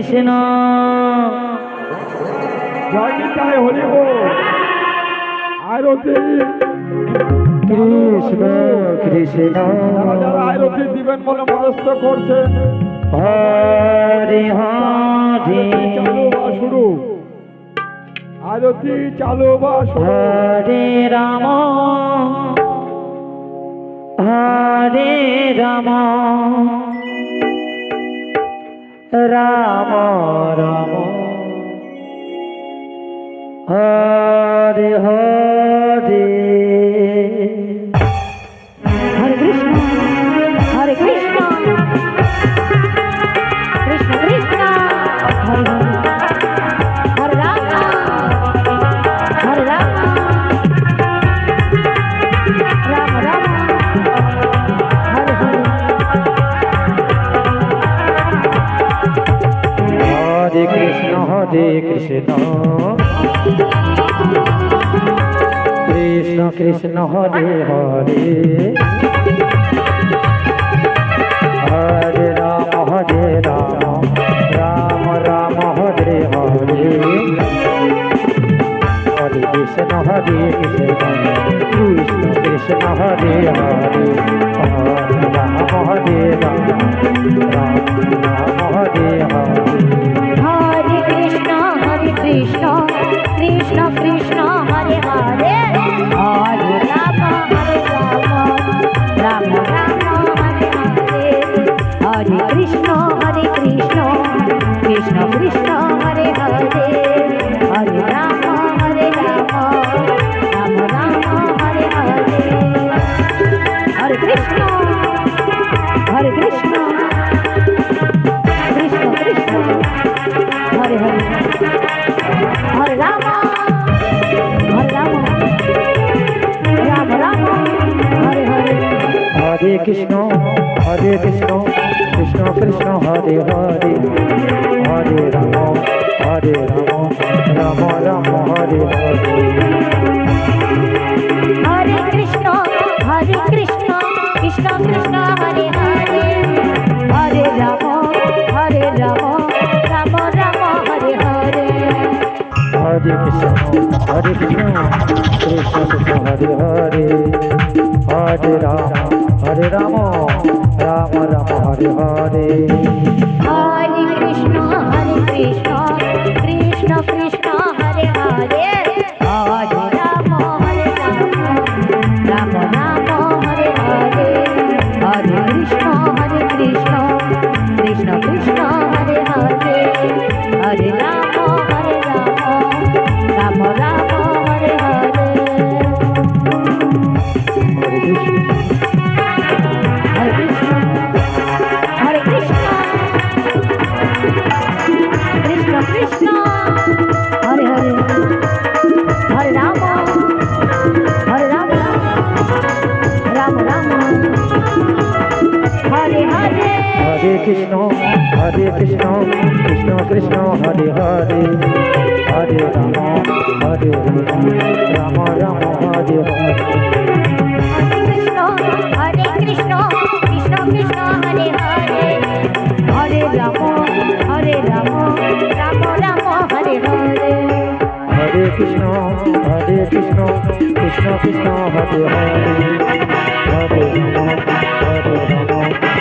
কৃষ্ণ জয় নিতাই হরি বল। আরতি কৃষ্ণ কৃষ্ণ যারা যারা আরতি দিবেন বলে মনস্থ করছে হরে হরে চালু বা শুরু, আরতি চালু বা শুরু। হরে রাম হরে রাম রাম রাম হরে হরে हरे कृष्ण हरे कृष्ण कृष्ण कृष्ण हरे हरे राम हरे राम राम राम हरे हरे हरे कृष्ण कृष्ण कृष्ण हरे हरे हरे राम राम राम हरे हरे हरे कृष्ण कृष्ण कृष्ण हरे हरे हरे राम हरे राम राम हरे हरे हरे कृष्ण कृष्ण कृष्ण हरे हरे हरे राम राम राम हरे हरे हरे कृष्ण कृष्ण कृष्ण हरे हरे हरे राम राम राम हरे हरे हरे कृष्ण कृष्ण कृष्ण हरे हरे हरे राम राम राम हरे हरे हरे कृष्ण कृष्ण कृष्ण हरे हरे हरे राम राम राम हरे हरे हरे कृष्ण कृष्ण कृष्ण हरे हरे हरे राम राम राम हरे हरे हरे कृष्ण कृष्ण कृष्ण हरे हरे हरे राम राम राम हरे हरे हरे कृष्ण कृष्ण कृष्ण हरे हरे हरे राम राम राम हरे हरे हरे कृष्ण कृष्ण कृष्ण हरे हरे हरे राम राम राम हरे हरे हरे कृष्ण कृष्ण हरे हरे हरे राम राम राम हरे हरे हरे कृष्ण कृष्ण कृष्ण हरे हरे हरे राम राम राम हरे हरे हरे कृष्ण कृष्ण हरे हरे हरे राम राम राम हरे हरे हरे कृष्ण कृष्ण कृष्ण हरे हरे हरे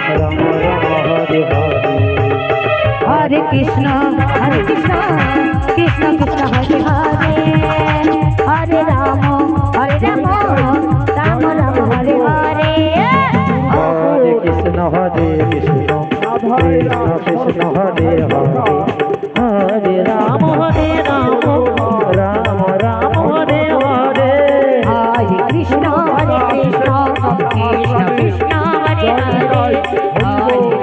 राम राम हरे हरे हरे कृष्ण कृष्ण कृष्ण हरे हरे हरे राम राम राम हरे हरे हरे कृष्ण कृष्ण कृष्ण हरे हरे हरे राम राम राम हरे हरे हरे कृष्ण कृष्ण कृष्ण हरे हरे हरे